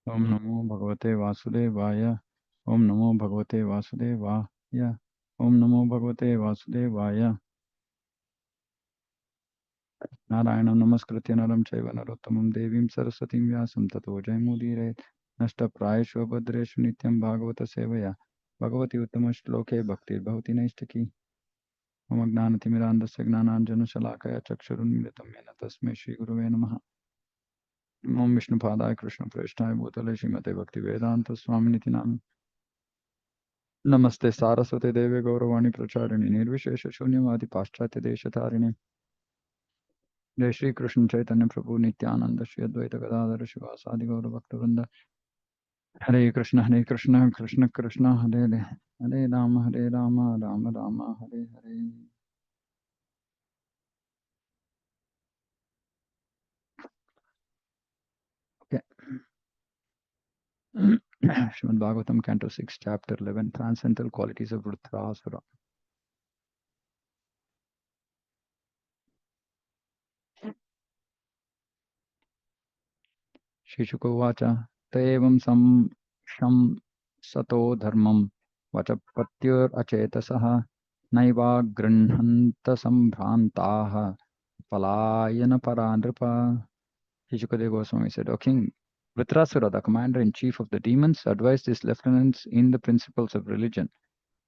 Om Namo Bhagavate Vasudevaya. Om Namo Bhagavate Vasudevaya. Om Namo Bhagavate Vasudevaya. Narayanam Namaskritya Naram Chaiva Narottamam Devim Saraswatim Vyasam Tato Jaimudire Nashta Prayeshu Bhadreshu Nityam Bhagavata Sevaya Bhagavati Uttama Shloke Bhaktir Bhavati Naistaki Mama Gnanatimirandasya Gnananjana Shalakaya Chakshurunmilitam Yena Tasmai Shri Guruve Namaha Om Vishnu Padaya Krishna Preshthaya Bhutale Srimate Bhakti Vedanta Swaminiti Nami Namaste Saraswate Deve Gauravani Pracharini Nirvishesha Shunyavadi Paschatya Deshatharini Jai Shri Krishna Chaitanya Prabhu Nityananda Shri Advaita Gadadhara Shivasadi Gaura Bhaktivinoda Hare Krishna Krishna Krishna Hare Hare Hare Rama Rama Rama Hare Hare. Okay. Srimad Bhagavatam Canto 6 Chapter 11 Transcendental Qualities of Vrtrasura. Shishuka Vacha Taevam Sham Sato Dharmam Vachapatyur Achetasaha Naiva Granhanta Sambhrantaha Palayana Parandrapa. Shishukadeva Goswami said, O King, Vrtrasura, the commander-in-chief of the demons, advised his lieutenants in the principles of religion.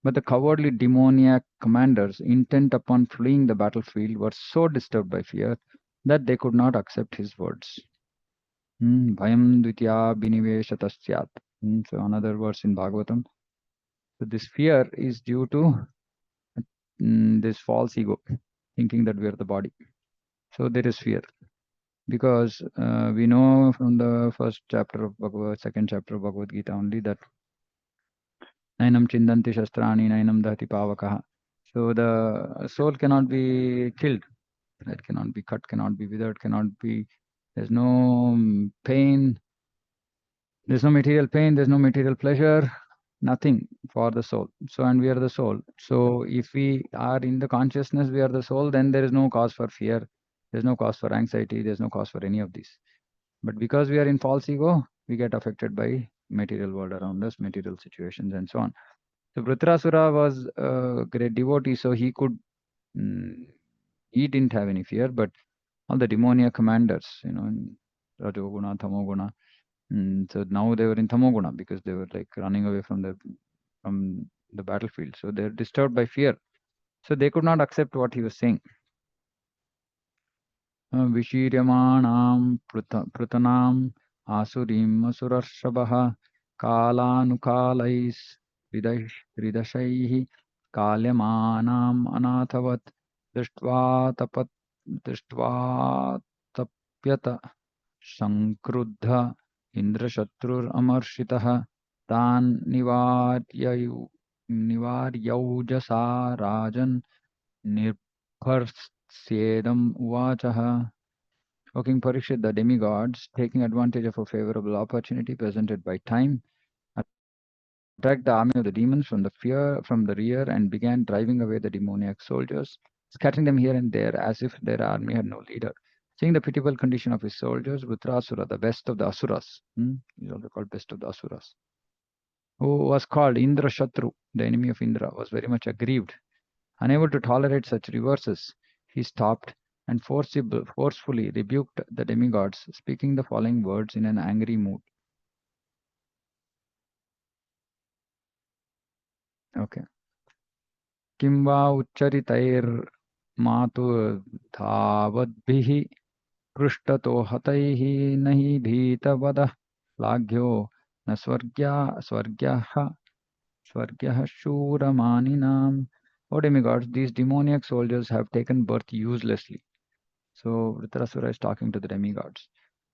But the cowardly demoniac commanders, intent upon fleeing the battlefield, were so disturbed by fear that they could not accept his words. Bhayam dvitya biniveshatasyat. So another verse in Bhagavatam. So this fear is due to this false ego, thinking that we are the body. So there is fear. Because we know from the first chapter of second chapter of Bhagavad Gita only that Nainam Chindanti Shastrani, Nainam Dahati Pavakaha. So the soul cannot be killed. It cannot be cut, cannot be withered, cannot be. There's no pain. There's no material pain. There's no material pleasure. Nothing for the soul. So, and we are the soul. So, if we are in the consciousness, we are the soul, then there is no cause for fear. There's no cause for anxiety. There's no cause for any of these. But because we are in false ego, we get affected by material world around us, material situations, and so on. So Vrtrasura was a great devotee, so he could, he didn't have any fear, but all the demoniac commanders, in Rajoguna, Tamoguna, so now they were in Tamoguna because they were like running away from the battlefield. So they're disturbed by fear. So they could not accept what he was saying. Vishiryamanam prutanam asurim asurashabah kalanukalais ridashaihi kalyamanam anathavat drishtva tapyata sankruddha indrashatrur amarshitah tan nivaryauja rajan Nirparsyedam uvachaha. O King Parikshit, the demigods, taking advantage of a favorable opportunity presented by time, attacked the army of the demons from the rear and began driving away the demoniac soldiers, scattering them here and there as if their army had no leader. Seeing the pitiable condition of his soldiers, Vrtrasura, the best of the asuras, he's also called best of the asuras, who was called Indra Shatru, the enemy of Indra, was very much aggrieved. Unable to tolerate such reverses, he stopped and forcefully rebuked the demigods, speaking the following words in an angry mood. Okay. Kim va ucharitair matu dhavadbhihi krishtato hataihi nahi bhitavada laghyo na swargyaha shuramaninam. O demigods, these demoniac soldiers have taken birth uselessly. So Vrtrasura is talking to the demigods.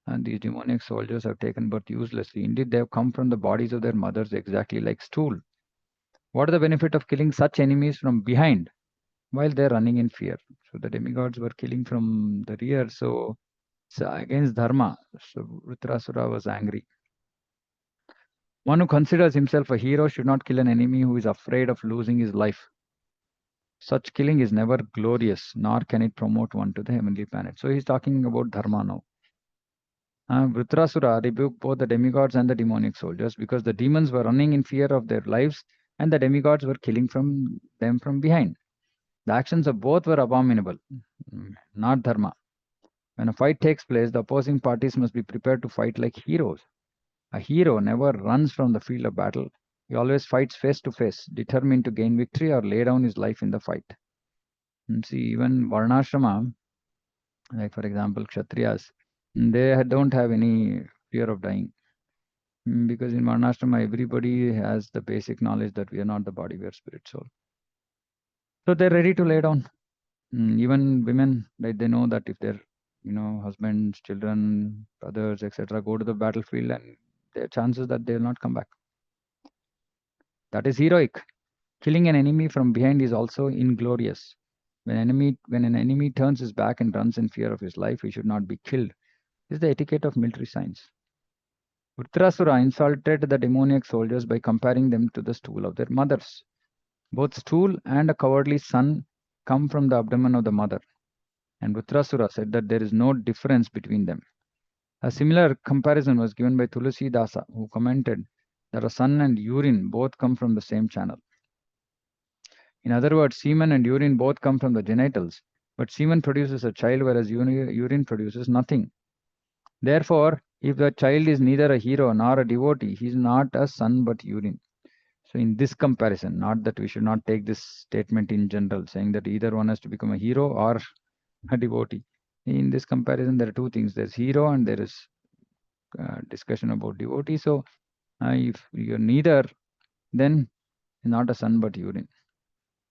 And these demoniac soldiers have taken birth uselessly. Indeed, they have come from the bodies of their mothers exactly like stool. What is the benefit of killing such enemies from behind while they're running in fear? So the demigods were killing from the rear, so it's against dharma. So Vrtrasura was angry. One who considers himself a hero should not kill an enemy who is afraid of losing his life. Such killing is never glorious, nor can it promote one to the heavenly planet. So he's talking about dharma now. Vrtrasura rebuked both the demigods and the demonic soldiers because the demons were running in fear of their lives and the demigods were killing them from behind. The actions of both were abominable, not dharma. When a fight takes place, the opposing parties must be prepared to fight like heroes. A hero never runs from the field of battle. He always fights face to face, determined to gain victory or lay down his life in the fight. And see, even Varnashrama, like for example, Kshatriyas, don't have any fear of dying. Because in Varnashrama, everybody has the basic knowledge that we are not the body, we are spirit soul. So they're ready to lay down. Even women, like they know that if their, husbands, children, brothers, etc., go to the battlefield, and there are chances that they will not come back. That is heroic. Killing an enemy from behind is also inglorious. When an enemy turns his back and runs in fear of his life, he should not be killed. This is the etiquette of military science. Vrtrasura insulted the demoniac soldiers by comparing them to the stool of their mothers. Both stool and a cowardly son come from the abdomen of the mother. And Vrtrasura said that there is no difference between them. A similar comparison was given by Tulasi Dasa, who commented that a son and urine both come from the same channel. In other words, semen and urine both come from the genitals, but semen produces a child, whereas urine produces nothing. Therefore, if the child is neither a hero nor a devotee, he is not a son but urine. So, in this comparison, not that we should not take this statement in general, saying that either one has to become a hero or a devotee. In this comparison, there are two things: there's hero and there is discussion about devotee. So, if you're neither, then not a son but urine.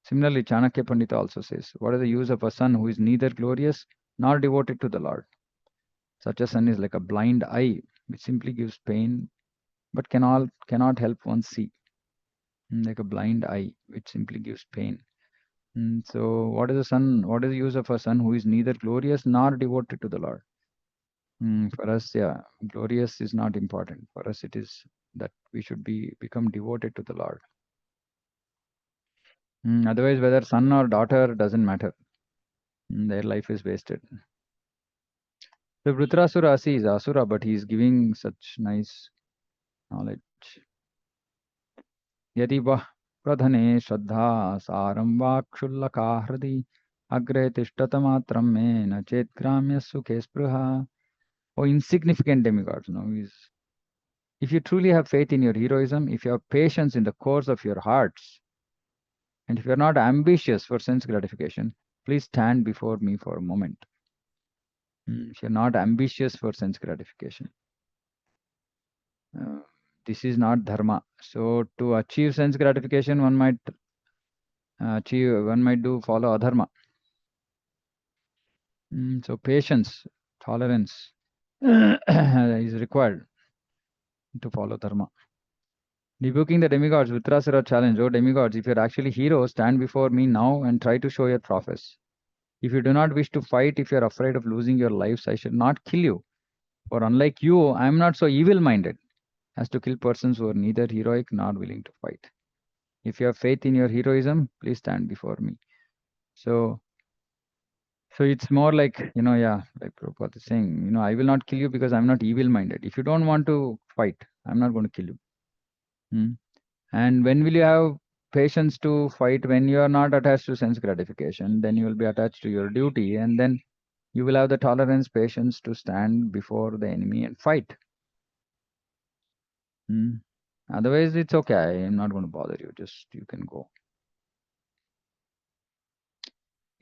Similarly, Chanakya Pandita also says, what is the use of a son who is neither glorious nor devoted to the Lord? Such a son is like a blind eye, which simply gives pain, but cannot help one see. Like a blind eye, which simply gives pain. So, what is a son? What is the use of a son who is neither glorious nor devoted to the Lord? For us, yeah, glorious is not important. For us, it is that we should become devoted to the Lord. Otherwise, whether son or daughter doesn't matter. Their life is wasted. So Vrtrasura is Asura, but he is giving such nice knowledge. Yadi vah pradhane shraddha saram vakshullaka hradi agre tishtatamatram me na chet gramya sukhe spruha. Oh, insignificant demigods. If you truly have faith in your heroism, if you have patience in the course of your hearts, and if you are not ambitious for sense gratification, please stand before me for a moment. If you are not ambitious for sense gratification. This is not dharma. So to achieve sense gratification, one might follow adharma. So patience, tolerance is required to follow dharma. Rebuking the demigods, Vrtrasura challenge, oh demigods, if you're actually heroes, stand before me now and try to show your prowess. If you do not wish to fight, if you're afraid of losing your lives, I should not kill you. For unlike you, I am not so evil-minded as to kill persons who are neither heroic nor willing to fight. If you have faith in your heroism, please stand before me. So it's more like, like Prabhupada is saying, I will not kill you because I'm not evil-minded. If you don't want to fight, I'm not going to kill you. And when will you have patience to fight? When you are not attached to sense gratification, then you will be attached to your duty, and then you will have the tolerance, patience to stand before the enemy and fight. Otherwise, it's okay. I am not going to bother you. Just you can go.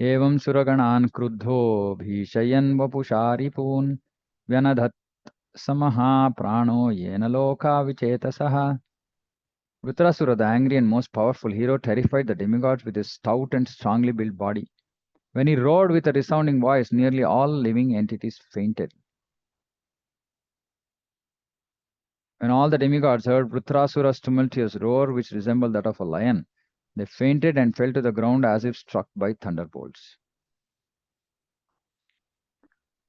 एवं सुरगणान् क्रुद्धो भीषयन् वपुषारिपून् व्यनधत् समहाप्राणो येन लोका विचेतसः. Vrtrasura, the angry and most powerful hero, terrified the demigods with his stout and strongly built body. When he roared with a resounding voice, nearly all living entities fainted. When all the demigods heard Vrtrasura's tumultuous roar, which resembled that of a lion, they fainted and fell to the ground as if struck by thunderbolts.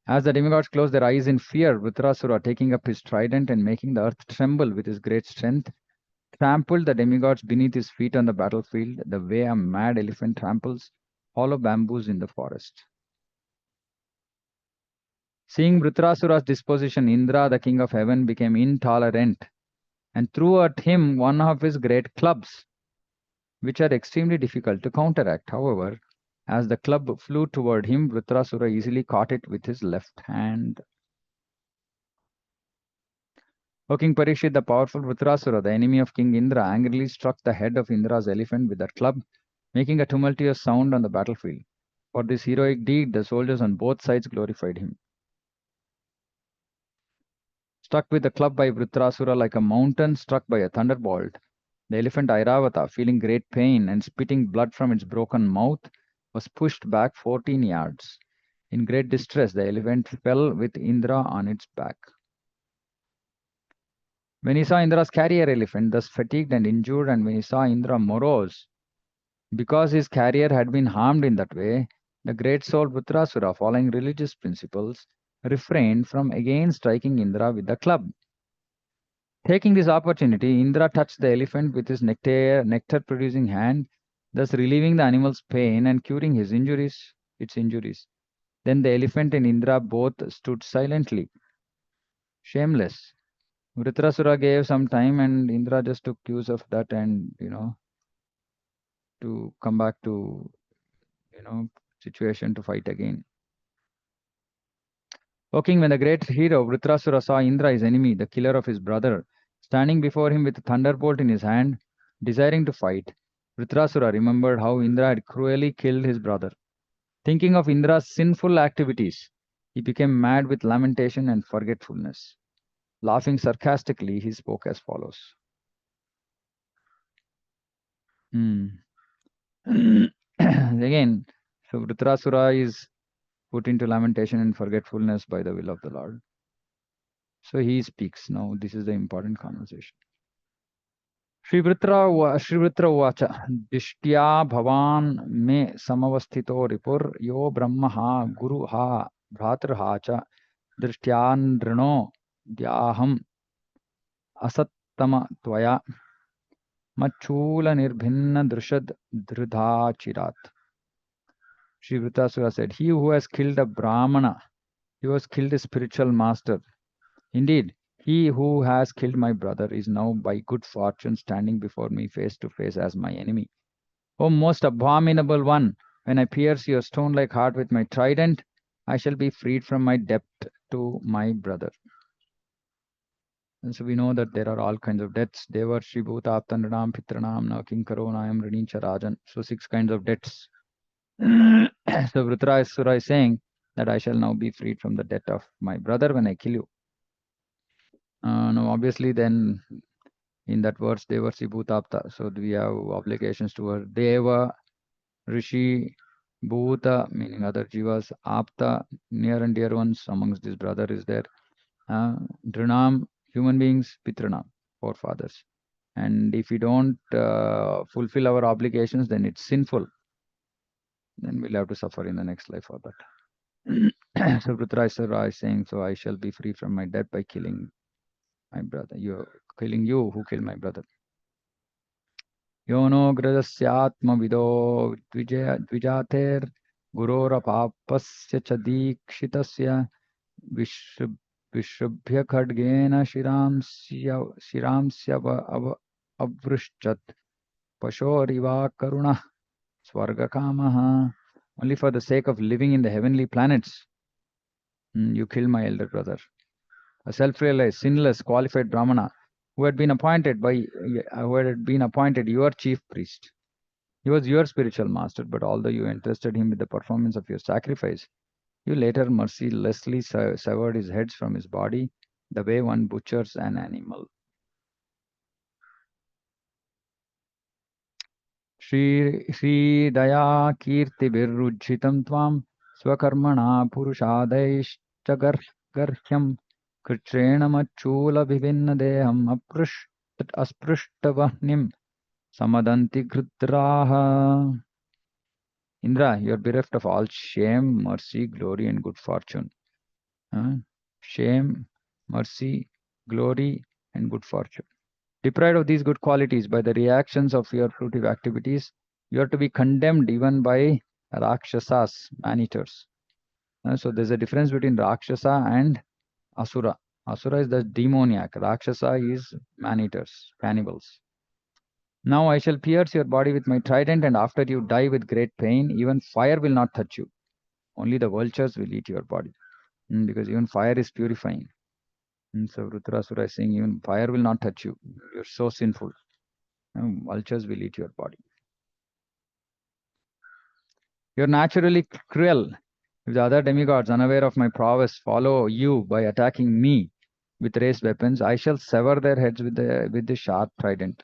As the demigods closed their eyes in fear, Vrtrasura, taking up his trident and making the earth tremble with his great strength, trampled the demigods beneath his feet on the battlefield, the way a mad elephant tramples hollow bamboos in the forest. Seeing Vrtrasura's disposition, Indra, the king of heaven, became intolerant and threw at him one of his great clubs, which are extremely difficult to counteract. However, as the club flew toward him, Vrtrasura easily caught it with his left hand. O King Parikshit, the powerful Vrtrasura, the enemy of King Indra, angrily struck the head of Indra's elephant with that club, making a tumultuous sound on the battlefield. For this heroic deed, the soldiers on both sides glorified him. Struck with the club by Vrtrasura like a mountain struck by a thunderbolt, the elephant Airavata, feeling great pain and spitting blood from its broken mouth, was pushed back 14 yards. In great distress, the elephant fell with Indra on its back. When he saw Indra's carrier elephant thus fatigued and injured, and when he saw Indra morose, because his carrier had been harmed in that way, the great soul Vrtrasura, following religious principles, refrained from again striking Indra with the club. Taking this opportunity, Indra touched the elephant with his nectar-producing hand, thus relieving the animal's pain and curing its injuries. Then the elephant and Indra both stood silently, shameless. Vritrasura gave some time, and Indra just took use of that, and to come back to situation to fight again. O king, when the great hero Vritrasura saw Indra, his enemy, the killer of his brother, standing before him with a thunderbolt in his hand, desiring to fight, Vritrasura remembered how Indra had cruelly killed his brother. Thinking of Indra's sinful activities, he became mad with lamentation and forgetfulness. Laughing sarcastically, he spoke as follows. Again, so Vrtrasura is put into lamentation and forgetfulness by the will of the Lord. So he speaks now. This is the important conversation. Shri Vrtra Uvacha Dishtya Bhavan Me Samavasthito Ripur Yo Brahmaha Guruha Bhratraha Cha Drishtyanrino Dyaham Asattama Tvaya Machula Nirbhinna Drishad Dridhachirat. Shri Vrtrasura said, he who has killed a Brahmana, he has killed a spiritual master. Indeed, he who has killed my brother is now by good fortune standing before me face to face as my enemy. O most abominable one, when I pierce your stone-like heart with my trident, I shall be freed from my debt to my brother. And so we know that there are all kinds of debts. Devarshi Bhuta Aptanranam Pitranam Na Kinkaronayam Rinincha Rajan. So 6 kinds of debts. So Vrtrasura is saying that I shall now be freed from the debt of my brother when I kill you. Now, obviously, then in that verse, Devarsi Bhutapta. So we have obligations towards Deva, Rishi, Bhuta, meaning other jivas, Apta, near and dear ones. Amongst this brother is there. Drinam, human beings, Pitranam, forefathers. And if we don't fulfill our obligations, then it's sinful. Then we'll have to suffer in the next life for that. So Vrtrasura is saying, so I shall be free from my debt by killing my brother. You're killing you who killed my brother. Yono gradasyatma vido dvijater gurorapapasya chadikshitasya vishrubhya khadgena shiramsya avrushchat pashoriva karuna swargakamaha. Only for the sake of living in the heavenly planets, you killed my elder brother. A self-realized, sinless, qualified Brahmana who had been appointed your chief priest. He was your spiritual master, but although you entrusted him with the performance of your sacrifice, you later mercilessly severed his heads from his body, the way one butchers an animal. Shri Daya Kirti Virujhitam Tvam Swakarmana Purushadaishchagarhyam Kritrena Machula Vivinna Deham Asprishtavahnim Samadanti Grudraha. Indra, you are bereft of all shame, mercy, glory, and good fortune. Shame, mercy, glory, and good fortune. Deprived of these good qualities by the reactions of your fruitive activities, you are to be condemned even by Rakshasas, man-eaters. So there's a difference between Rakshasa and Asura. Asura is the demoniac. Rakshasa is man-eaters, cannibals. Now I shall pierce your body with my trident, and after you die with great pain, even fire will not touch you. Only the vultures will eat your body. Because even fire is purifying. So Vrtrasura is saying, even fire will not touch you. You're so sinful. Vultures will eat your body. You're naturally cruel. If the other demigods, unaware of my prowess, follow you by attacking me with raised weapons, I shall sever their heads with the sharp trident.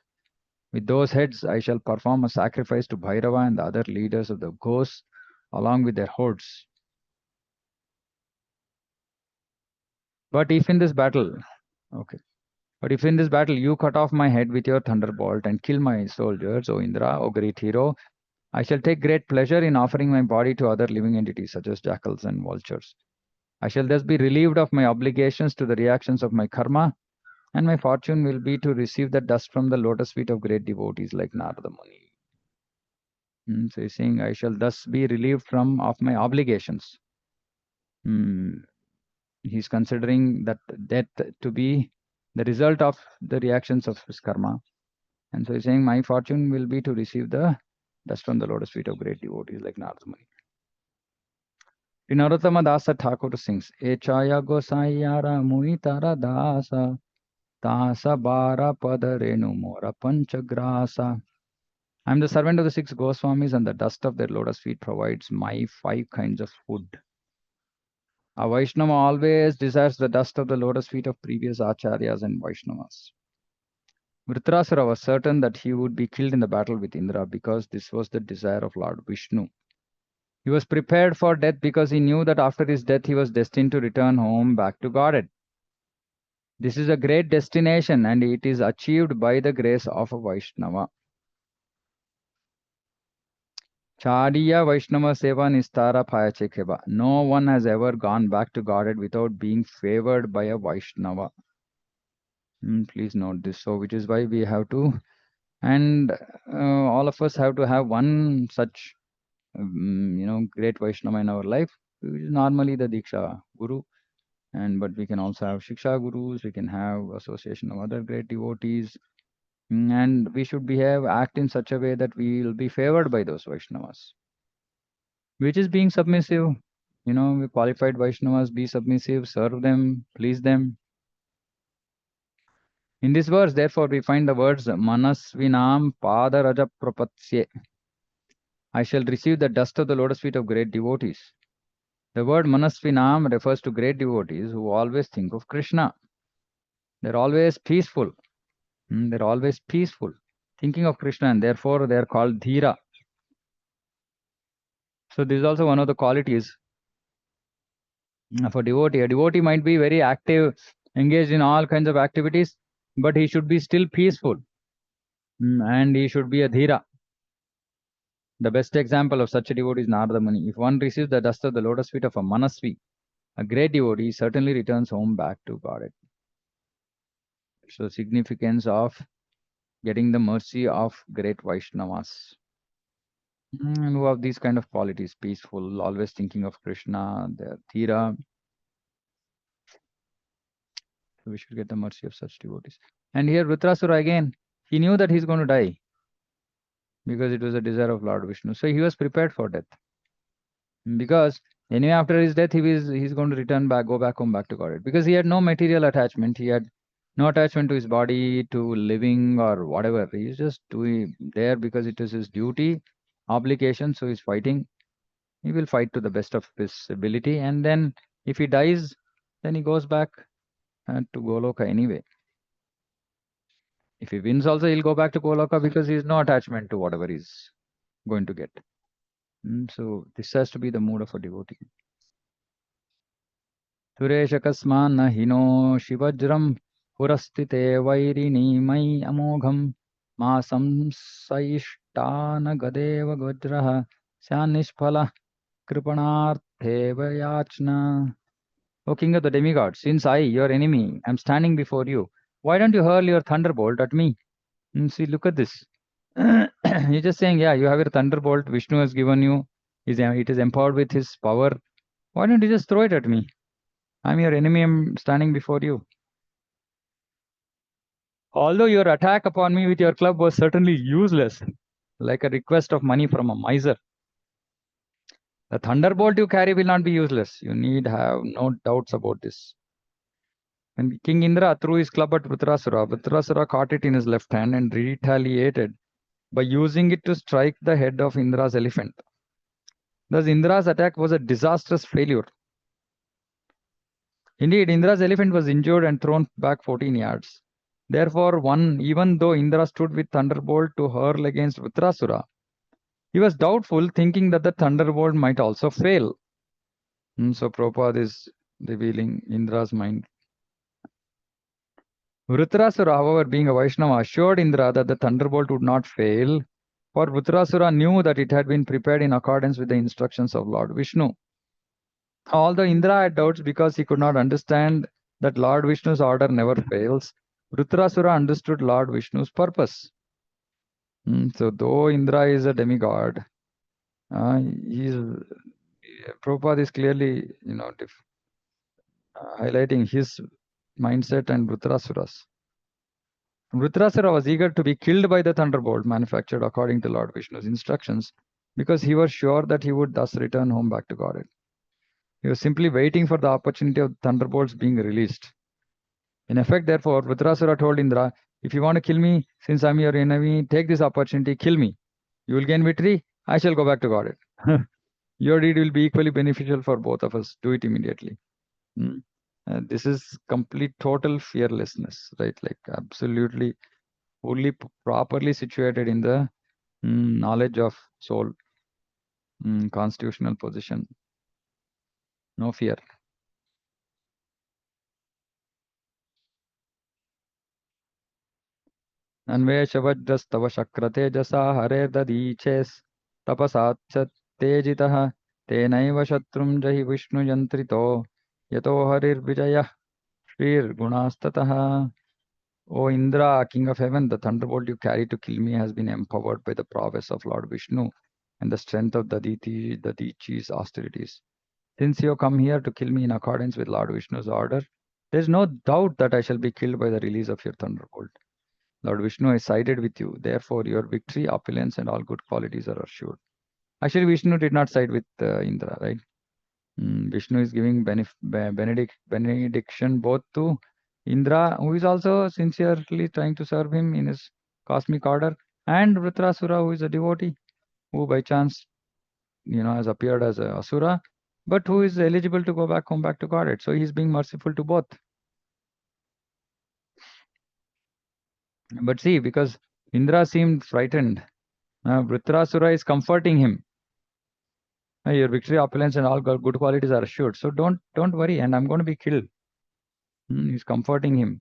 With those heads, I shall perform a sacrifice to Bhairava and the other leaders of the ghosts, along with their hordes. But if in this battle, okay, but if in this battle you cut off my head with your thunderbolt and kill my soldiers, O Indra, O great hero, I shall take great pleasure in offering my body to other living entities such as jackals and vultures. I shall thus be relieved of my obligations to the reactions of my karma, and my fortune will be to receive the dust from the lotus feet of great devotees like Narada Muni. So he's saying, I shall thus be relieved from of my obligations. He's considering that death to be the result of the reactions of his karma. And so he's saying, my fortune will be to receive the dust from the lotus feet of great devotees like Narada Muni. Narottama Dasa Thakur sings, Echaya Gosayara Muitara Dasa Tasa Bara Padarenu Mora Panchagrasa. I am the servant of the 6 Goswamis, and the dust of their lotus feet provides my 5 kinds of food. A Vaishnava always desires the dust of the lotus feet of previous acharyas and Vaishnavas. Vrtrasura was certain that he would be killed in the battle with Indra because this was the desire of Lord Vishnu. He was prepared for death because he knew that after his death he was destined to return home back to Godhead. This is a great destination, and it is achieved by the grace of a Vaishnava. Chadiya Vaishnava Seva Nistara Payachekeba. No one has ever gone back to Godhead without being favored by a Vaishnava. Please note this. So, which is why we have to, and all of us have to have one such, great Vaishnava in our life, which is normally the Diksha Guru. But we can also have Shiksha Gurus, we can have association of other great devotees, and we should act in such a way that we will be favored by those Vaishnavas. Which is being submissive. We qualified Vaishnavas, be submissive, serve them, please them. In this verse, therefore, we find the words Manasvinam Padaraja Prapatsye. I shall receive the dust of the lotus feet of great devotees. The word Manasvinam refers to great devotees who always think of Krishna. They're always peaceful. They're always peaceful, thinking of Krishna, and therefore they are called Dhira. So this is also one of the qualities for devotee. A devotee might be very active, engaged in all kinds of activities, but he should be still peaceful, and he should be a Dhira. The best example of such a devotee is Narada Muni. If one receives the dust of the lotus feet of a Manasvi, a great devotee, certainly returns home back to Godhead. So significance of getting the mercy of great Vaishnavas. And who have these kind of qualities, peaceful, always thinking of Krishna, they're Dhira. So we should get the mercy of such devotees. And here Vrtrasura again, he knew that he's going to die because it was a desire of Lord Vishnu. So he was prepared for death. Because anyway, after his death, he's going to return back, go back home, back to Godhead. Because he had no material attachment. He had no attachment to his body, to living or whatever. He's just there because it is his duty, obligation. So he's fighting. He will fight to the best of his ability. And then if he dies, then he goes back to Goloka anyway. If he wins also, he'll go back to Goloka because he has no attachment to whatever he's going to get. So this has to be the mood of a devotee. Sureshakasman hino shivajram purastite vairini mai amogham masam saishtana gadeva gajraha syanishphala kripanartheva yachna. O king of the demigods, since I, your enemy, am standing before you, why don't you hurl your thunderbolt at me? See, look at this. He's just saying, yeah, you have your thunderbolt. Vishnu has given you. It is empowered with his power. Why don't you just throw it at me? I'm your enemy, I'm standing before you. Although your attack upon me with your club was certainly useless, like a request of money from a miser, the thunderbolt you carry will not be useless. You need have no doubts about this. When King Indra threw his club at Vrtrasura, Vrtrasura caught it in his left hand and retaliated by using it to strike the head of Indra's elephant. Thus, Indra's attack was a disastrous failure. Indeed, Indra's elephant was injured and thrown back 14 yards. Therefore, even though Indra stood with thunderbolt to hurl against Vrtrasura, he was doubtful, thinking that the thunderbolt might also fail. So Prabhupada is revealing Indra's mind. Vrtrasura, however, being a Vaishnava, assured Indra that the thunderbolt would not fail, for Vrtrasura knew that it had been prepared in accordance with the instructions of Lord Vishnu. Although Indra had doubts because he could not understand that Lord Vishnu's order never fails, Vrtrasura understood Lord Vishnu's purpose. So though Indra is a demigod, Prabhupada is clearly, highlighting his mindset and Vrtrasura's. Vrtrasura was eager to be killed by the thunderbolt manufactured according to Lord Vishnu's instructions because he was sure that he would thus return home back to Godhead. He was simply waiting for the opportunity of thunderbolts being released. In effect, therefore, Vrtrasura told Indra, if you want to kill me, since I'm your enemy, take this opportunity, kill me. You will gain victory, I shall go back to Godhead. Your deed will be equally beneficial for both of us. Do it immediately. This is complete, total fearlessness, right? Like absolutely, fully, properly situated in the knowledge of soul, constitutional position. No fear. अन्वेषवज्रस्तव शक्रतेजसा हरेर्दधीचेस् तपसाच्च तेजितः तेनैव शत्रुं जहि विष्णुयन्त्रितो यतो हरिर्विजयः श्रीर्गुणास्ततः. O Indra, King of Heaven, the thunderbolt you carry to kill me has been empowered by the prowess of Lord Vishnu and the strength of the Dadichi's austerities. Since you have come here to kill me in accordance with Lord Vishnu's order, there is no doubt that I shall be killed by the release of your thunderbolt. Lord Vishnu is sided with you. Therefore, your victory, opulence, and all good qualities are assured. Actually, Vishnu did not side with Indra, right? Vishnu is giving benediction both to Indra, who is also sincerely trying to serve him in his cosmic order, and Vrtrasura, who is a devotee, who by chance, has appeared as a asura, but who is eligible to go back home, back to Godhead. So he is being merciful to both. But see, because Indra seemed frightened, Vrtrasura is comforting him. Your victory, opulence, and all good qualities are assured. So don't worry, and I'm going to be killed. He's comforting him.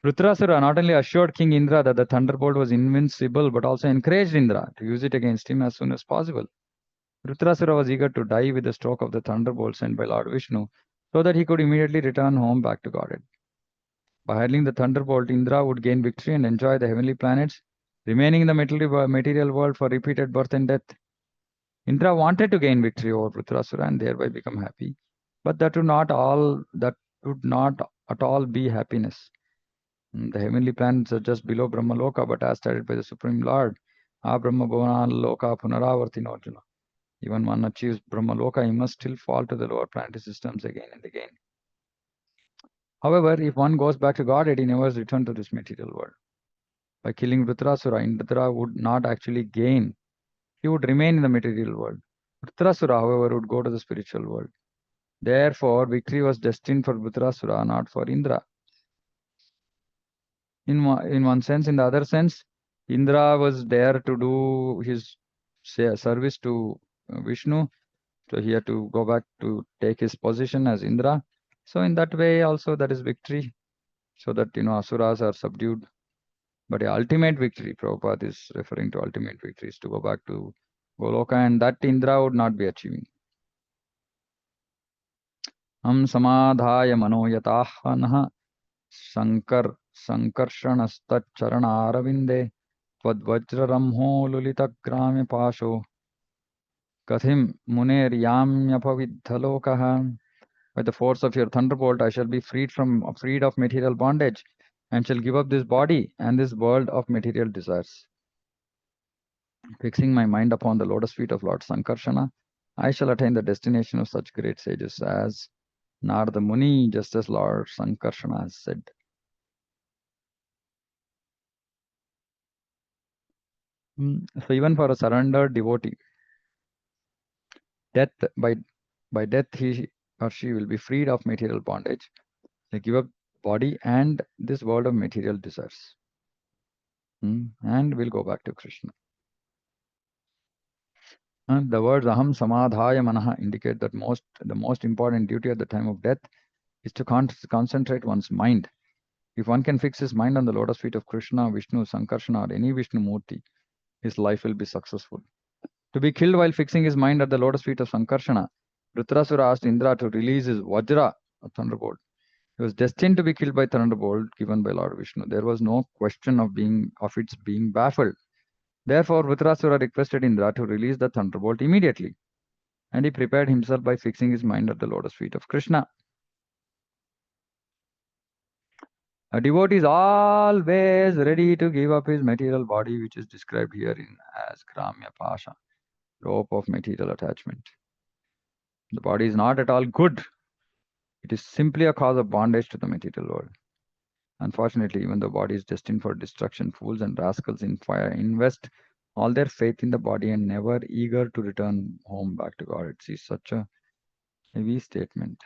Vrtrasura not only assured King Indra that the thunderbolt was invincible, but also encouraged Indra to use it against him as soon as possible. Vrtrasura was eager to die with the stroke of the thunderbolt sent by Lord Vishnu, so that he could immediately return home back to Godhead. By hurling the thunderbolt, Indra would gain victory and enjoy the heavenly planets, remaining in the material world for repeated birth and death. Indra wanted to gain victory over Vrtrasura and thereby become happy, but that would not at all be happiness. The heavenly planets are just below Brahmaloka, but as stated by the Supreme Lord, Brahma Bhavana Loka Punaravartino Arjuna. Even one achieves Brahmaloka, he must still fall to the lower planetary systems again and again. However, if one goes back to Godhead, he never returns to this material world. By killing Vrtrasura, Indra would not actually gain. He would remain in the material world. Vrtrasura, however, would go to the spiritual world. Therefore, victory was destined for Vrtrasura, not for Indra. In one sense. In the other sense, Indra was there to do his service to Vishnu. So he had to go back to take his position as Indra. So in that way also that is victory. So that, asuras are subdued. But the ultimate victory, Prabhupada is referring to ultimate victory, is to go back to Goloka, and that Indra would not be achieving. Samadhaya mano yatahvanah sankarshanastacharanarvinde twadvajraramho lulitagrame pasho. Kathim muner yamyapavidhalokaha. By the force of your thunderbolt, I shall be freed of material bondage, and shall give up this body and this world of material desires. Fixing my mind upon the lotus feet of Lord Sankarshana, I shall attain the destination of such great sages as Narada Muni, just as Lord Sankarshana has said. So even for a surrendered devotee, death by death he or she will be freed of material bondage. They give up body and this world of material desires. And we'll go back to Krishna. And the words aham samadhaya manaha indicate that the most important duty at the time of death is to concentrate one's mind. If one can fix his mind on the lotus feet of Krishna, Vishnu, Sankarsana, or any Vishnu Murti, his life will be successful. To be killed while fixing his mind at the lotus feet of Sankarsana, Vrtrasura asked Indra to release his Vajra, a thunderbolt. He was destined to be killed by thunderbolt given by Lord Vishnu. There was no question of its being baffled. Therefore, Vrtrasura requested Indra to release the thunderbolt immediately, and he prepared himself by fixing his mind at the lotus feet of Krishna. A devotee is always ready to give up his material body, which is described here as Gramya Pasha, rope of material attachment. The body is not at all good. It is simply a cause of bondage to the material world. Unfortunately, even the body is destined for destruction. Fools and rascals in fire invest all their faith in the body and never eager to return home back to God. It's such a heavy statement.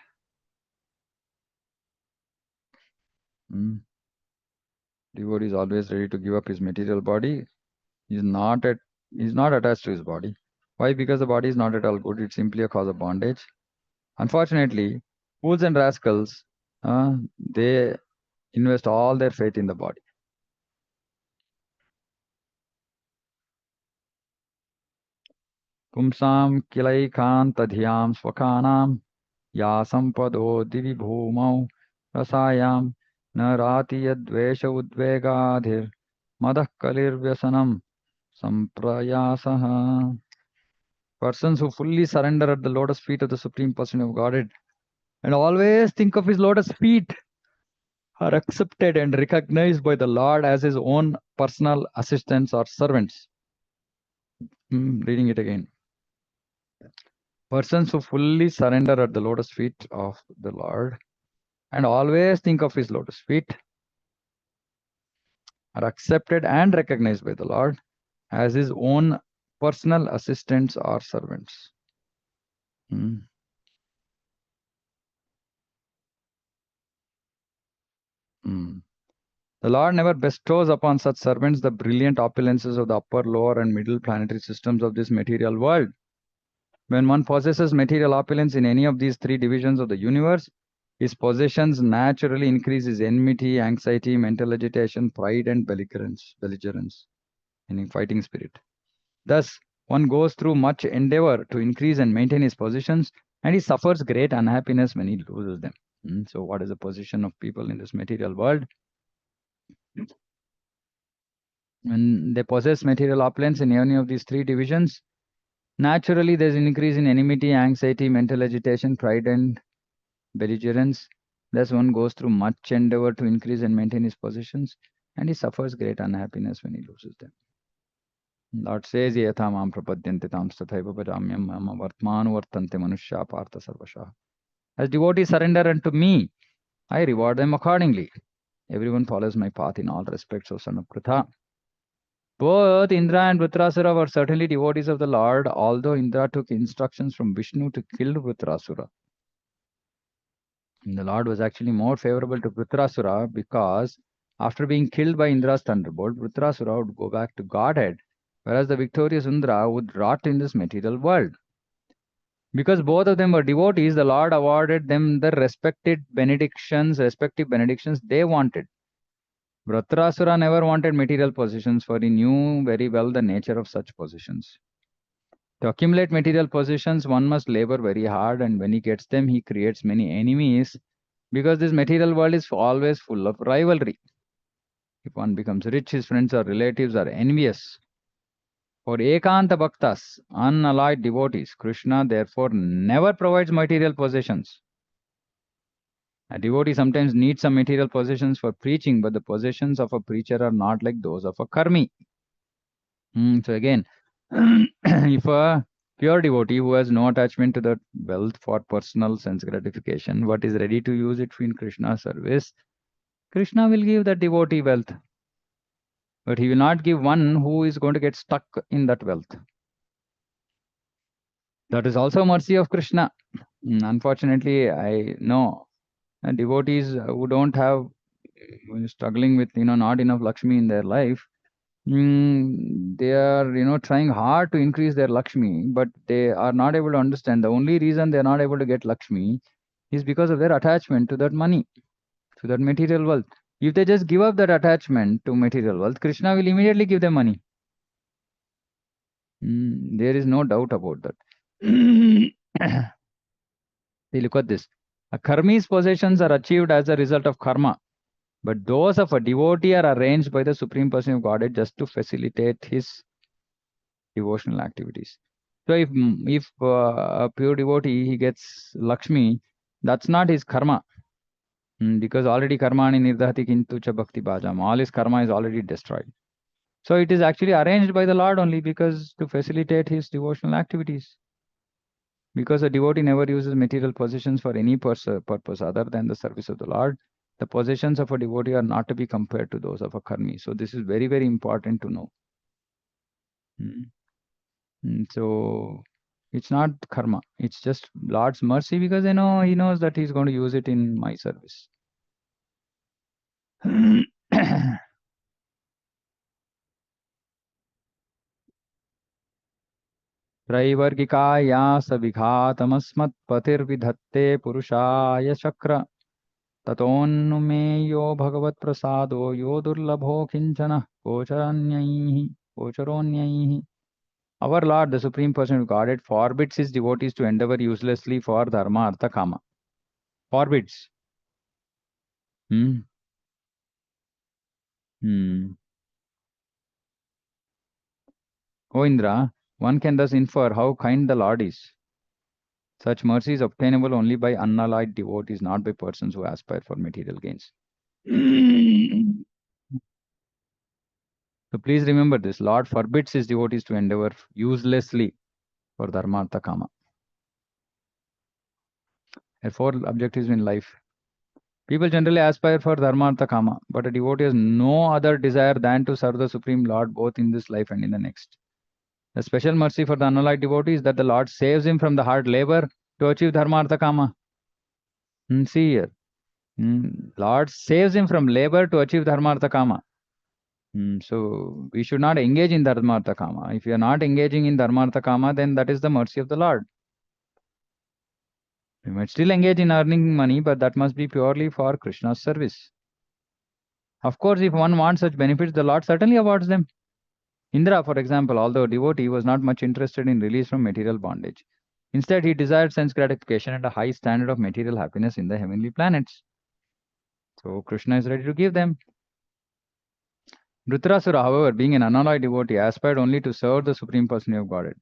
Devotee is always ready to give up his material body. He's not attached to his body. Why? Because the body is not at all good. It's simply a cause of bondage. Unfortunately, fools and rascals, they invest all their faith in the body. Pumsam kilaikantadhyam swakanam ya sampado divi bhumau rasayam narati yadvesha udvegadhir madah kalir vyasanam samprayasaha. Persons who fully surrender at the lotus feet of the Supreme Person of Godhead and always think of his lotus feet are accepted and recognized by the Lord as his own personal assistants or servants. Reading it again. Persons who fully surrender at the lotus feet of the Lord and always think of his lotus feet are accepted and recognized by the Lord as his own personal assistants or servants. The Lord never bestows upon such servants the brilliant opulences of the upper, lower, and middle planetary systems of this material world. When one possesses material opulence in any of these three divisions of the universe, his possessions naturally increase his enmity, anxiety, mental agitation, pride, and belligerence, meaning fighting spirit. Thus, one goes through much endeavor to increase and maintain his possessions, and he suffers great unhappiness when he loses them. So, what is the position of people in this material world? When they possess material opulence in any of these three divisions, naturally there's an increase in enmity, anxiety, mental agitation, pride, and belligerence. Thus one goes through much endeavor to increase and maintain his possessions, and he suffers great unhappiness when he loses them. Lord says, Yatha mam prapadyanti tam stathaiva bhajamyam mama vartmanu vartante manushya partha sarvasha. As devotees surrender unto me, I reward them accordingly. Everyone follows my path in all respects, O son of Pritha. Both Indra and Vrtrasura were certainly devotees of the Lord, although Indra took instructions from Vishnu to kill Vrtrasura. The Lord was actually more favorable to Vrtrasura because after being killed by Indra's thunderbolt, Vrtrasura would go back to Godhead, whereas the victorious Indra would rot in this material world. Because both of them were devotees, the Lord awarded them the respective benedictions they wanted. Vrtrasura never wanted material possessions, for he knew very well the nature of such possessions. To accumulate material possessions, one must labor very hard, and when he gets them, he creates many enemies because this material world is always full of rivalry. If one becomes rich, his friends or relatives are envious. For Ekanta Bhaktas, unalloyed devotees, Krishna therefore never provides material possessions. A devotee sometimes needs some material possessions for preaching, but the possessions of a preacher are not like those of a karmi. So again, if a pure devotee who has no attachment to the wealth for personal sense gratification, but is ready to use it in Krishna's service, Krishna will give that devotee wealth. But he will not give one who is going to get stuck in that wealth. That is also mercy of Krishna. Unfortunately, I know devotees who don't have, struggling with, not enough Lakshmi in their life. They are, trying hard to increase their Lakshmi, but they are not able to understand the only reason they are not able to get Lakshmi is because of their attachment to that money, to that material wealth. If they just give up that attachment to material wealth, Krishna will immediately give them money. There is no doubt about that. See, look at this. A karmi's possessions are achieved as a result of karma, but those of a devotee are arranged by the Supreme Person of Godhead just to facilitate his devotional activities. So if a pure devotee he gets Lakshmi, that's not his karma, because already karmani nirdhati kintu cha bhakti bhajam. All his karma is already destroyed. So it is actually arranged by the Lord only because to facilitate his devotional activities. Because a devotee never uses material possessions for any purpose other than the service of the Lord, the possessions of a devotee are not to be compared to those of a karmi. So this is very, very important to know. So it's not karma. It's just Lord's mercy because he knows that he's going to use it in my service. त्रैवर्गिकाया सविघातमस्मत्पतिर्विधत्ते पुरुषाय चक्र ततोन्नुमेयो भगवत्प्रसादो यो दुर्लभो किंचन गोचरोन्यैः. Our Lord, the Supreme Person of Godhead, forbids his devotees to endeavor uselessly for dharma, artha, kama. Forbids. Hmm. O Indra, one can thus infer how kind the Lord is. Such mercy is obtainable only by unalloyed devotees, not by persons who aspire for material gains. So please remember this. Lord forbids his devotees to endeavor uselessly for dharma, artha, kama. There are 4 objectives in life. People generally aspire for dharma, artha, kama, but a devotee has no other desire than to serve the Supreme Lord both in this life and in the next. The special mercy for the unalloyed devotee is that the Lord saves him from the hard labor to achieve dharma, artha, kama. See here. Lord saves him from labor to achieve dharma, artha, kama. So we should not engage in dharma, artha, kama. If you are not engaging in dharma, artha, kama, then that is the mercy of the Lord. You might still engage in earning money, but that must be purely for Krishna's service. Of course, if one wants such benefits, the Lord certainly awards them. Indra, for example, although a devotee, was not much interested in release from material bondage. Instead, he desired sense gratification and a high standard of material happiness in the heavenly planets. So Krishna is ready to give them. Vrtrasura, however, being an unalloyed devotee, aspired only to serve the Supreme Personality of Godhead.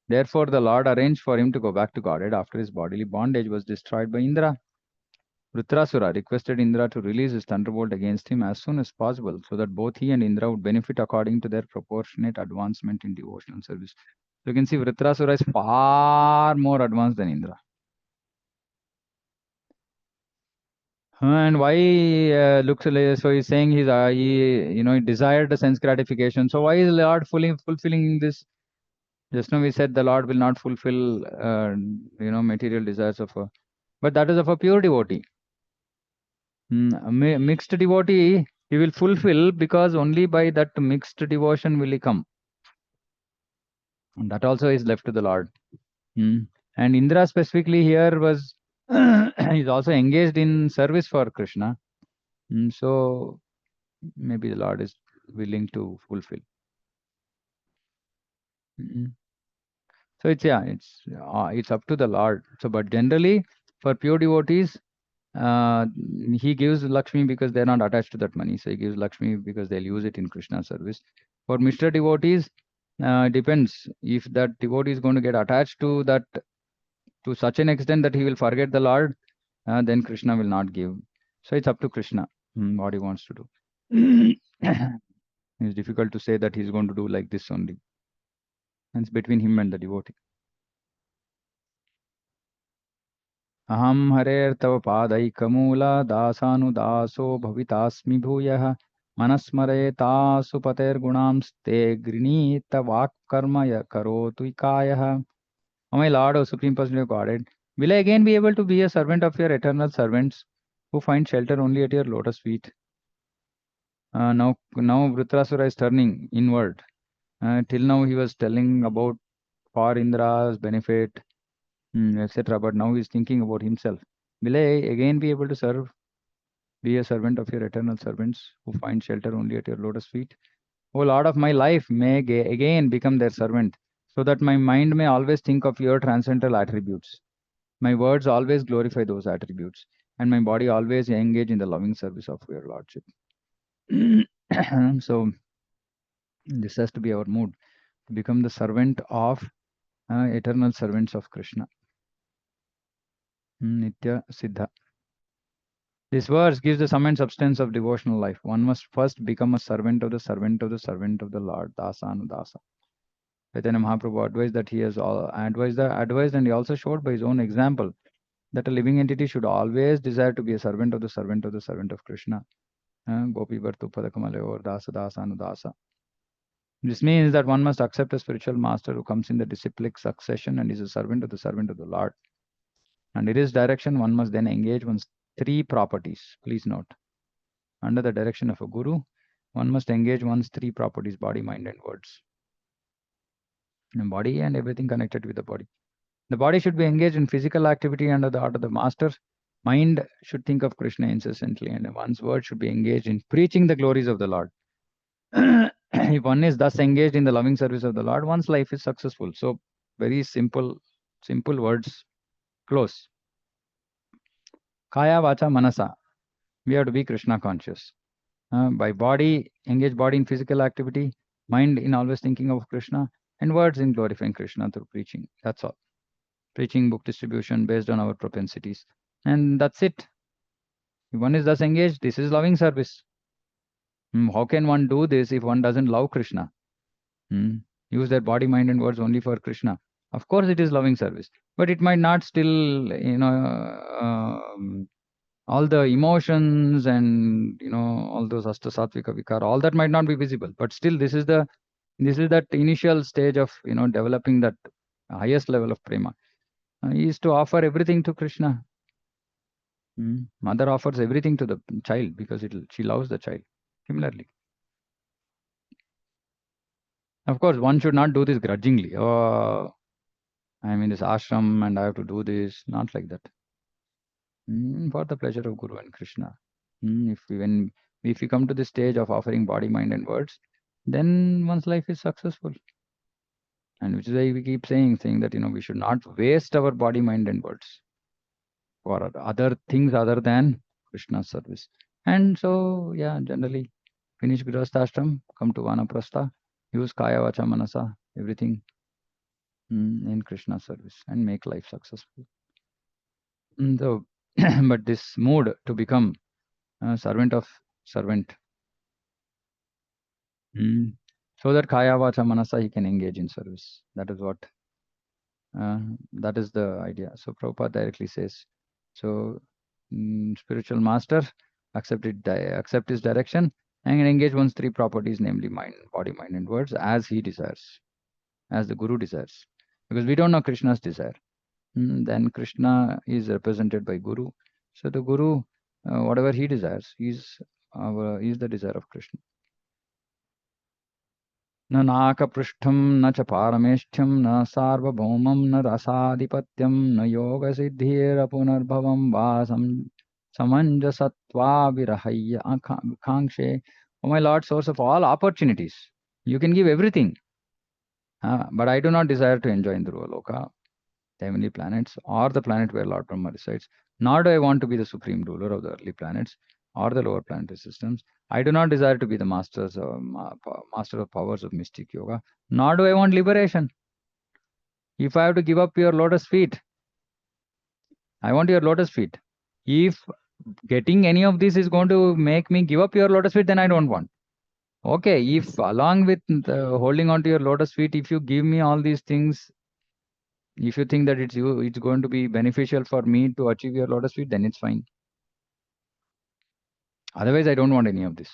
Therefore, the Lord arranged for him to go back to Godhead after his bodily bondage was destroyed by Indra. Vrtrasura requested Indra to release his thunderbolt against him as soon as possible, so that both he and Indra would benefit according to their proportionate advancement in devotional service. So you can see Vrtrasura is far more advanced than Indra. And why looks like, so he's saying he desired the sense gratification. So why is the Lord fulfilling this? Just now we said the Lord will not fulfill material desires of a, but that is of a pure devotee. A mixed devotee he will fulfill because only by that mixed devotion will he come. And that also is left to the Lord. And Indra specifically here was is also engaged in service for Krishna. So maybe the Lord is willing to fulfill. So it's up to the Lord. So but generally for pure devotees, he gives Lakshmi because they're not attached to that money. So he gives Lakshmi because they'll use it in Krishna service. For Mr. devotees, Depends. If that devotee is going to get attached to that to such an extent that he will forget the Lord, then Krishna will not give. So it's up to Krishna what he wants to do. It's difficult to say that he's going to do like this only. And it's between him and the devotee. Aham harer tava padaikkamula dasanudaso bhavitasmi bhuyah manasmare supater gunamste grinita vak karma ya karotu ikayah. O my Lord, O Supreme Personality of Godhead, will I again be able to be a servant of your eternal servants who find shelter only at your lotus feet? Now Vrtrasura is turning inward. Till now he was telling about for Indra's benefit, etc. But now he's thinking about himself. Will I again be able to be a servant of your eternal servants who find shelter only at your lotus feet? O Lord of my life, may again become their servant, so that my mind may always think of your transcendental attributes. My words always glorify those attributes, and my body always engage in the loving service of your Lordship. So, this has to be our mood, to become the servant of eternal servants of Krishna. Nitya Siddha. This verse gives the sum and substance of devotional life. One must first become a servant of the servant of the servant of the Lord, Dasa Anudasa. Chaitanya Mahaprabhu advised that he has advised and he also showed by his own example that a living entity should always desire to be a servant of the servant of the servant of Krishna. Gopi Bhartu Padakamale or Dasa Dasa Anudasa. This means that one must accept a spiritual master who comes in the disciplic succession and is a servant of the Lord. Under his direction, one must then engage one's three properties. Please note. Under the direction of a guru, one must engage one's three properties: body, mind, and words. And body and everything connected with the body. The body should be engaged in physical activity under the order of the master. Mind should think of Krishna incessantly, and one's word should be engaged in preaching the glories of the Lord. If one is thus engaged in the loving service of the Lord, one's life is successful. So, very simple words. Close. Kaya, Vacha, Manasa. We have to be Krishna conscious. By body, engage body in physical activity, mind in always thinking of Krishna, and words in glorifying Krishna through preaching. That's all. Preaching, book distribution based on our propensities. And that's it. If one is thus engaged, this is loving service. How can one do this if one doesn't love Krishna? Use their body, mind, and words only for Krishna. Of course, it is loving service, but it might not still, all the emotions and all those asta sattvika vikara, all that might not be visible. But still, this is that initial stage of developing that highest level of prema. Is to offer everything to Krishna. Mother offers everything to the child because she loves the child. Similarly. Of course, one should not do this grudgingly. Oh, I'm in this ashram and I have to do this. Not like that. For the pleasure of Guru and Krishna. If we come to the stage of offering body, mind, and words, then one's life is successful. And which is why we keep saying that we should not waste our body, mind, and words for other things other than Krishna's service. And so, yeah, generally finish Grihasthashram, come to Vanaprastha, use Kaya, Vacha, Manasa, everything in Krishna's service and make life successful. So, but this mood to become a servant of servant, so that Kaya, Vacha, Manasa he can engage in service. That is what, that is the idea. So Prabhupada directly says, so spiritual master, accept his direction and engage one's three properties, namely mind, body, mind, and words, as he desires, as the Guru desires. Because we don't know Krishna's desire. Then Krishna is represented by Guru. So the Guru, whatever he desires, is the desire of Krishna. न नाकपृष्ठं न च पारमेष्ठ्यं न सार्वभौमं न रसाधिपत्यं न योगसिद्धिरपुनर्भवं वा samanjasatva आकांक्षे. O my Lord, source of all opportunities, you can give everything. But I do not desire to enjoy in Dhruva the heavenly planets, or the planet where Lord Brahma resides. Nor do I want to be the supreme ruler of the earthly planets. or the lower planetary systems. I do not desire to be the master of powers of mystic yoga, nor do I want liberation. If I have to give up your lotus feet, I want your lotus feet. If getting any of this is going to make me give up your lotus feet, then I don't want. Okay, if along with holding on to your lotus feet, if you give me all these things, if you think that it's going to be beneficial for me to achieve your lotus feet, then it's fine. Otherwise, I don't want any of this.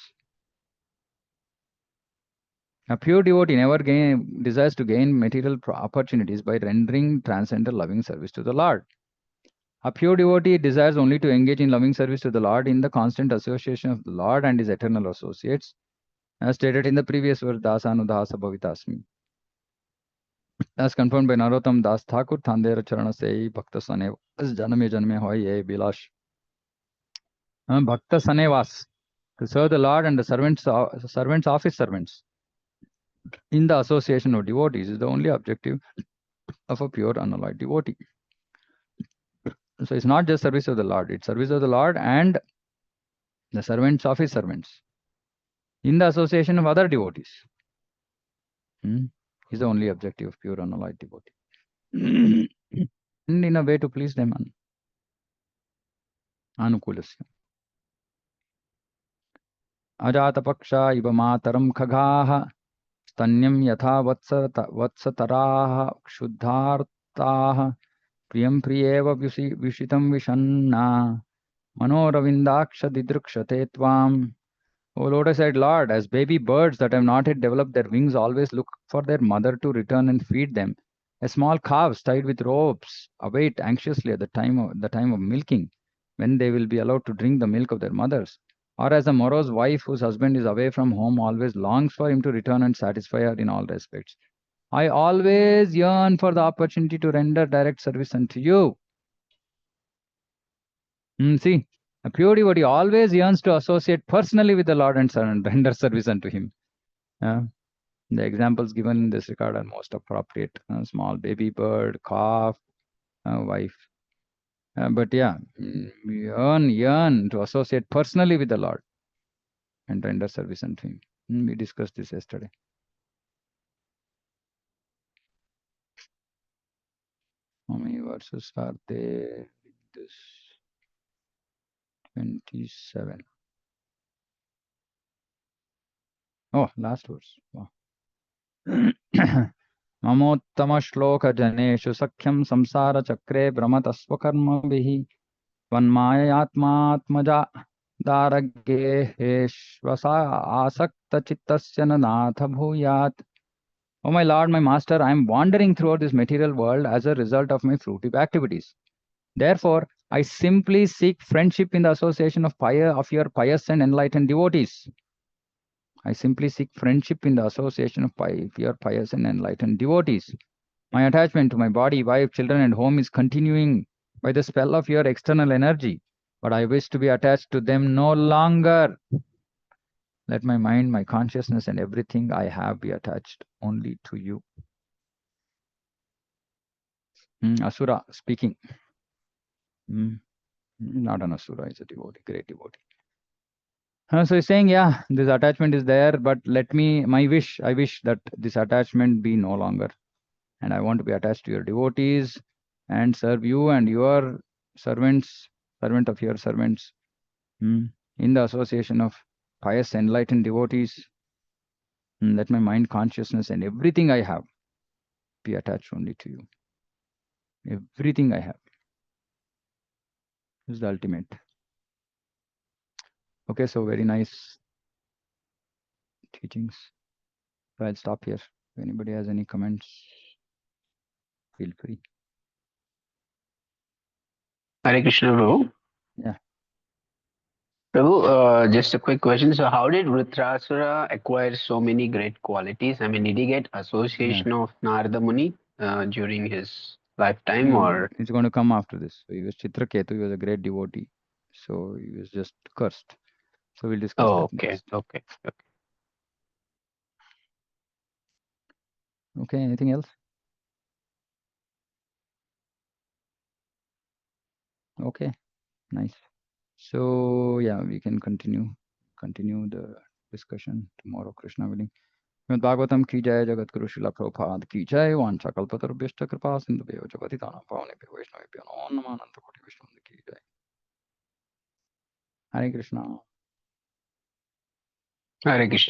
A pure devotee never desires to gain material opportunities by rendering transcendental loving service to the Lord. A pure devotee desires only to engage in loving service to the Lord in the constant association of the Lord and his eternal associates, as stated in the previous verse, Dasanudasa Bhavitasmi. As confirmed by Narottam Das Thakur, Thandera Charana Sei Bhakta Sanev, as Janame Janme Hoy Ye Bilash. Bhakta Sanevas, to serve the Lord and the servants of his servants in the association of devotees is the only objective of a pure unalloyed devotee. So it's not just service of the Lord, it's service of the Lord and the servants of his servants in the association of other devotees. Is the only objective of pure unalloyed devotee. And in a way to please them. Anukulasya. Ajatapaksha iva mataram khagaha stanyam yatha vatsataraha kshuddhartaha priyam priyeva vishitam vishanna manoravindaksha didrukshate tvam. O lotus-eyed Lord, as baby birds that have not yet developed their wings always look for their mother to return and feed them, as small calves tied with ropes await anxiously at the time of milking, when they will be allowed to drink the milk of their mothers, or as a morose wife whose husband is away from home always longs for him to return and satisfy her in all respects. I always yearn for the opportunity to render direct service unto you. See, a pure devotee always yearns to associate personally with the Lord and render service unto him. The examples given in this regard are most appropriate. Small baby bird, calf, wife. But yeah, yearn to associate personally with the Lord and render service unto him. We discussed this yesterday. How many verses are there? This 27. Oh, last verse. Wow. ममोत्तमश्लोकजनेषु सख्यं संसारचक्रे भ्रमतस्वकर्मभिः त्वन्माययात्मात्मजा दारगेहेश्वसा आसक्तचित्तस्य न नाथ भूयात्. O my Lord, my Master, I am wandering throughout this material world as a result of my fruitive activities. Therefore, I simply seek friendship in the association of your pious and enlightened devotees. I simply seek friendship in the association of your pious and enlightened devotees. My attachment to my body, wife, children, and home is continuing by the spell of your external energy, but I wish to be attached to them no longer. Let my mind, my consciousness, and everything I have be attached only to you. Asura speaking. Not an Asura, he's a devotee, great devotee. So he's saying, yeah, this attachment is there, but I wish that this attachment be no longer. And I want to be attached to your devotees and serve you and your servants, servant of your servants, in the association of pious, enlightened devotees. Let my mind, consciousness, and everything I have be attached only to you. Everything I have is the ultimate. Okay, so very nice teachings. So I'll stop here. If anybody has any comments, feel free. Hare Krishna, Prabhu. Yeah. Prabhu, just a quick question. So, how did Vrtrasura acquire so many great qualities? I mean, did he get association of Narada Muni during his lifetime, or it's going to come after this? So he was Chitraketu, he was a great devotee. So he was just cursed. So we'll discuss that next. Okay. Okay, anything else? Okay, nice. So yeah, we can continue the discussion tomorrow, Krishna willing. Shrimad Bhagavatam की जय, जगत गुरु शिला प्रभुपाद की जय। वांछा कल्पतरुभ्यश्च कृपा सिंधुभ्यो च पतितानां पावनेभ्यो वैष्णवेभ्यो नमो नमः। अनंत कोटि वैष्णव की जय। हरे कृष्णा। Hare Krishna.